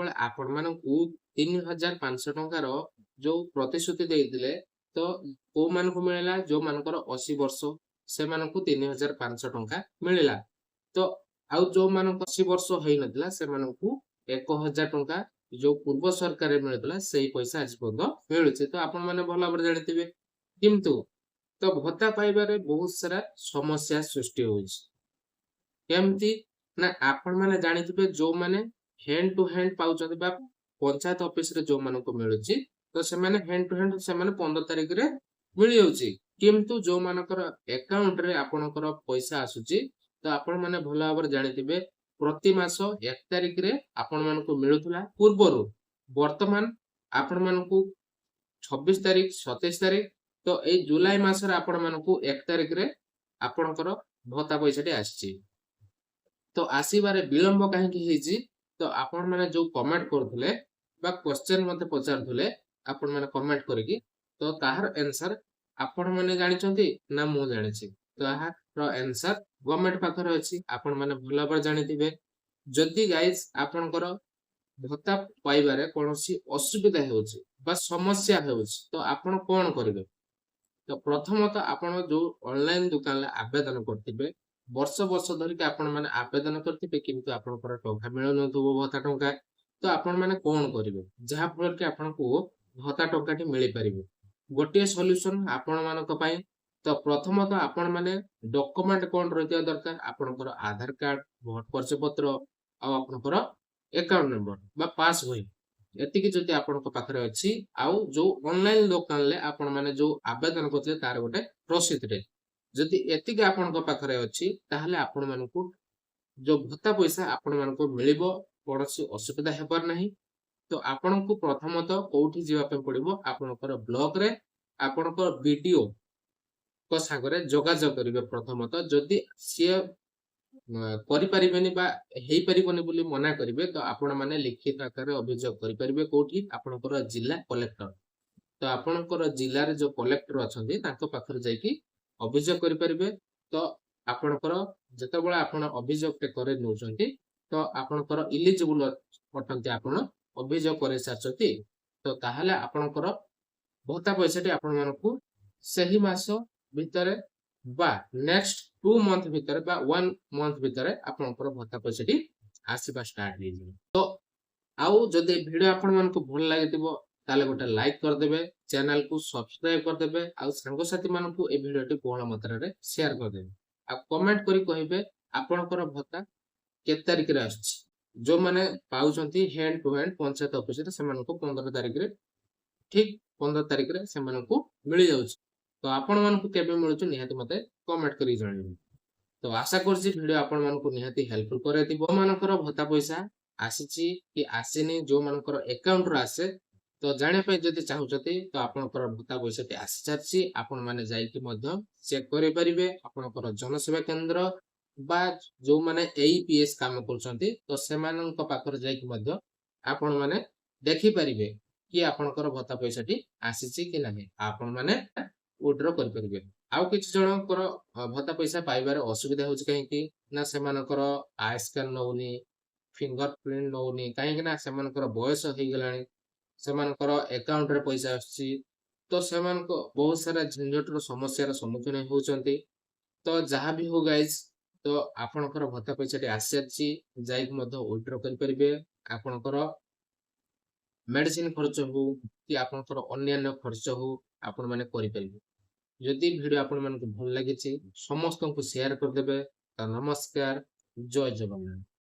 ଯେତେବେଳେ ଆପଣ ମାନଙ୍କୁ 3,500 ଟଙ୍କାର ଯୋଉ ପ୍ରତିଶ୍ରୁତି ଦେଇଥିଲେ ତ କୋଉମାନଙ୍କୁ ମିଳିଲା? ଯୋଉମାନଙ୍କର 80 ବର୍ଷ ସେମାନଙ୍କୁ 3,500 ଟଙ୍କା ମିଳିଲା। ତ ଆଉ ଯୋଉମାନଙ୍କ 80 ବର୍ଷ ହେଇନଥିଲା ସେମାନଙ୍କୁ 1,000 ଟଙ୍କା ଯୋଉ ପୂର୍ବ ସରକାରରେ ମିଳୁଥିଲା ସେଇ ପଇସା ଆଜି ପର୍ଯ୍ୟନ୍ତ ମିଳୁଛି। ତ ଆପଣମାନେ ଭଲ ଭାବରେ ଜାଣିଥିବେ। କିନ୍ତୁ ତ ଭତ୍ତା ପାଇବାରେ ବହୁତ ସାରା ସମସ୍ୟା ସୃଷ୍ଟି ହଉଛି। କେମିତି? ନା ଆପଣମାନେ ଜାଣିଥିବେ ଯୋଉମାନେ ହ୍ୟାଣ୍ଡ ଟୁ ହ୍ୟାଣ୍ଡ ପାଉଛନ୍ତି ବା ପଞ୍ଚାୟତ ଅଫିସରେ ଯୋଉମାନଙ୍କୁ ମିଳୁଛି ତ ସେମାନେ ହ୍ୟାଣ୍ଡ ଟୁ ହ୍ୟାଣ୍ଡ ସେମାନେ 15 ତାରିଖରେ ମିଳିଯାଉଛି। କିନ୍ତୁ ଯୋଉମାନଙ୍କର ଆକାଉଣ୍ଟରେ ଆପଣଙ୍କର ପଇସା ଆସୁଛି ତ ଆପଣମାନେ ଭଲ ଭାବରେ ଜାଣିଥିବେ ପ୍ରତି ମାସ 1 ତାରିଖରେ ଆପଣମାନଙ୍କୁ ମିଳୁଥିଲା ପୂର୍ବରୁ। ବର୍ତ୍ତମାନ ଆପଣମାନଙ୍କୁ 26 ତାରିଖ 27 ତାରିଖ ତ ଏଇ ଜୁଲାଇ ମାସରେ ଆପଣମାନଙ୍କୁ 1 ତାରିଖରେ ଆପଣଙ୍କର ଭତ୍ତା ପଇସାଟି ଆସିଛି। ତ ଆସିବାରେ ବିଳମ୍ବ କାହିଁକି ହେଇଛି? ତ ଆପଣମାନେ ଯୋଉ କମେଣ୍ଟ କରୁଥିଲେ ବା କ୍ୱେଶ୍ଚନ ମତେ ପଚାରୁଥିଲେ ଆପଣମାନେ କମେଣ୍ଟ କରିକି ତ ତାହାର ଆନ୍ସର ଆପଣମାନେ ଜାଣିଛନ୍ତି ନା ମୁଁ ଜାଣିଛି? ତ ଏହାର ଆନ୍ସର ଗଭର୍ଣ୍ଣମେଣ୍ଟ ପାଖରେ ଅଛି। ଆପଣମାନେ ଭଲ ଭାବରେ ଜାଣିଥିବେ। ଯଦି ଗାଇସ୍ ଆପଣଙ୍କର ଭତ୍ତା ପାଇବାରେ କୌଣସି ଅସୁବିଧା ହେଉଛି ବା ସମସ୍ୟା ହେଉଛି ତ ଆପଣ କଣ କରିବେ? ତ ପ୍ରଥମତଃ ଆପଣ ଯୋଉ ଅନଲାଇନ ଦୋକାନରେ ଆବେଦନ କରିଥିବେ ବର୍ଷ ବର୍ଷ ଧରିକି ଆପଣମାନେ ଆବେଦନ କରିଥିବେ କିନ୍ତୁ ଆପଣଙ୍କର ଟଙ୍କା ମିଳୁନଥିବ ଭତ୍ତା ଟଙ୍କା ତ ଆପଣମାନେ କଣ କରିବେ? ଯାହା ଫଳରେ କି ଆପଣଙ୍କୁ ଭତ୍ତା ଟଙ୍କାଟି ମିଳିପାରିବ। ଗୋଟିଏ ସଲ୍ୟୁସନ ଆପଣମାନଙ୍କ ପାଇଁ। ତ ପ୍ରଥମତଃ ଆପଣମାନେ ଡକୁମେଣ୍ଟ କଣ ରହିଥିବା ଦରକାର? ଆପଣଙ୍କର ଆଧାର କାର୍ଡ, ଭୋଟ ପରିଚୟ ପତ୍ର ଆଉ ଆପଣଙ୍କର ଆକାଉଣ୍ଟ ନମ୍ବର ବା ପାସବହି ଏତିକି ଯଦି ଆପଣଙ୍କ ପାଖରେ ଅଛି ଆଉ ଯୋଉ ଅନଲାଇନ ଦୋକାନରେ ଆପଣମାନେ ଯୋଉ ଆବେଦନ କରିଥିଲେ ତାର ଗୋଟେ ରସିଦଟେ ଯଦି ଏତିକି ଆପଣଙ୍କ ପାଖରେ ଅଛି ତାହେଲେ ଆପଣମାନଙ୍କୁ ଯୋଉ ଭତ୍ତା ପଇସା ଆପଣମାନଙ୍କୁ ମିଳିବ। କୌଣସି ଅସୁବିଧା ହେବାର ନାହିଁ। ତ ଆପଣଙ୍କୁ ପ୍ରଥମତଃ କୋଉଠି ଯିବା ପାଇଁ ପଡିବ? ଆପଣଙ୍କର ବ୍ଲକରେ ଆପଣଙ୍କର ବିଡିଓ ଙ୍କ ସାଙ୍ଗରେ ଯୋଗାଯୋଗ କରିବେ। ପ୍ରଥମତଃ ଯଦି ସିଏ କରିପାରିବେନି ବା ହେଇପାରିବନି ବୋଲି ମନା କରିବେ ତ ଆପଣମାନେ ଲିଖିତ ଆକାରରେ ଅଭିଯୋଗ କରିପାରିବେ। କୋଉଠି? ଆପଣଙ୍କର ଜିଲ୍ଲା କଲେକ୍ଟର। ତ ଆପଣଙ୍କର ଜିଲ୍ଲାରେ ଯୋଉ କଲେକ୍ଟର ଅଛନ୍ତି ତାଙ୍କ ପାଖରେ ଯାଇକି ଅଭିଯୋଗ କରିପାରିବେ। ତ ଆପଣଙ୍କର ଯେତେବେଳେ ଆପଣ ଅଭିଯୋଗଟେ କରି ନେଉଛନ୍ତି ତ ଆପଣଙ୍କର ଇଲିଜିବୁଲ ଅଟନ୍ତି ଆପଣ ଅଭିଯୋଗ କରିସାରିଛନ୍ତି ତ ତାହେଲେ ଆପଣଙ୍କର ଭତ୍ତା ପଇସାଟି ଆପଣମାନଙ୍କୁ ସେହି ମାସ ଭିତରେ ବା ନେକ୍ସଟ 2 ମନ୍ଥ ଭିତରେ ବା 1 ମନ୍ଥ ଭିତରେ ଆପଣଙ୍କର ଭତ୍ତା ପଇସାଟି ଆସିବା ଷ୍ଟାର୍ଟ ହେଇଯିବ। ତ ଆଉ ଯଦି ଭିଡିଓ ଆପଣମାନଙ୍କୁ ଭଲ ଲାଗିଥିବ ତାହେଲେ ଗୋଟେ ଲାଇକ୍ କରିଦେବେ, ଚ୍ୟାନେଲକୁ ସବସ୍କ୍ରାଇବ କରିଦେବେ ଆଉ ସାଙ୍ଗସାଥି ମାନଙ୍କୁ এই ଭିଡିଓଟି ବହୁଳ ମାତ୍ରାରେ ସେୟାର କରିଦେବେ। ଆଉ କମେଣ୍ଟ କରି କହିବେ ଆପଣଙ୍କର ଭତ୍ତା କେତେ ତାରିଖରେ ଆସୁଛି। ଯୋଉମାନେ ପାଉଛନ୍ତି ହ୍ୟାଣ୍ଡ ଟୁ ହ୍ୟାଣ୍ଡ ପଞ୍ଚାୟତ ଅଫିସରେ ସେମାନଙ୍କୁ 15 ତାରିଖରେ ଠିକ 15 ତାରିଖରେ ସେମାନଙ୍କୁ ମିଳିଯାଉଛି। ତ ଆପଣମାନଙ୍କୁ କେବେ ମିଳୁଛି ନିହାତି ମତେ କମେଣ୍ଟ କରି ଜଣାଇବେ। ତ ଆଶା କରୁଛି ଭିଡିଓ ଆପଣମାନଙ୍କୁ ନିହାତି ହେଲ୍ପଫୁଲ କରାଇଥିବ। ମାନଙ୍କର ଭତ୍ତା ପଇସା ଆସିଛି କି ଆସିନି ଯୋଉମାନଙ୍କର ଆକାଉଣ୍ଟରୁ ଆସେ ତ ଜାଣିବା ପାଇଁ ଯଦି ଚାହୁଁଛନ୍ତି ତ ଆପଣଙ୍କର ଭତ୍ତା ପଇସାଟି ଆସିସାରିଛି ଆପଣମାନେ ଯାଇକି ମଧ୍ୟ ଚେକ୍ କରିପାରିବେ। ଆପଣଙ୍କର ଜନସେବା କେନ୍ଦ୍ର ବା ଯୋଉମାନେ APS କାମ କରୁଛନ୍ତି ତ ସେମାନଙ୍କ ପାଖରେ ଯାଇକି ମଧ୍ୟ ଆପଣମାନେ ଦେଖିପାରିବେ କି ଆପଣଙ୍କର ଭତ୍ତା ପଇସାଟି ଆସିଛି କି ନାହିଁ। ଆପଣମାନେ ୱିଡ୍ର କରିପାରିବେ। ଆଉ କିଛି ଜଣଙ୍କର ଭତ୍ତା ପଇସା ପାଇବାରେ ଅସୁବିଧା ହଉଛି କାହିଁକି? ନା ସେମାନଙ୍କର ଆଇ ସ୍କାନ ନଉନି, ଫିଙ୍ଗର ପ୍ରିଣ୍ଟ ନଉନି କାହିଁକି ନା ସେମାନଙ୍କର ବୟସ ହେଇଗଲାଣି, ସେମାନଙ୍କର ଆକାଉଣ୍ଟରେ ପଇସା ଆସୁଛି ତ ସେମାନଙ୍କ ବହୁତ ସାରା ଝିଞ୍ଝଟର ସମସ୍ୟାର ସମ୍ମୁଖୀନ ହେଉଛନ୍ତି। ତ ଯାହା ବି ହଉ ଗାଇଜ ତ ଆପଣଙ୍କର ଭତ୍ତା ପଇସାଟି ଆସିସାରିଛି ଯାଇକି ମଧ୍ୟ ୱିଡ୍ର କରିପାରିବେ। ଆପଣଙ୍କର ମେଡିସିନ ଖର୍ଚ୍ଚ ହଉ କି ଆପଣଙ୍କର ଅନ୍ୟାନ୍ୟ ଖର୍ଚ୍ଚ ହଉ ଆପଣମାନେ କରିପାରିବେ। ଯଦି ଭିଡିଓ ଆପଣମାନଙ୍କୁ ଭଲ ଲାଗିଛି ସମସ୍ତଙ୍କୁ ସେୟାର କରିଦେବେ। ତ ନମସ୍କାର, ଜୟ ଜଗନ୍ନାଥ।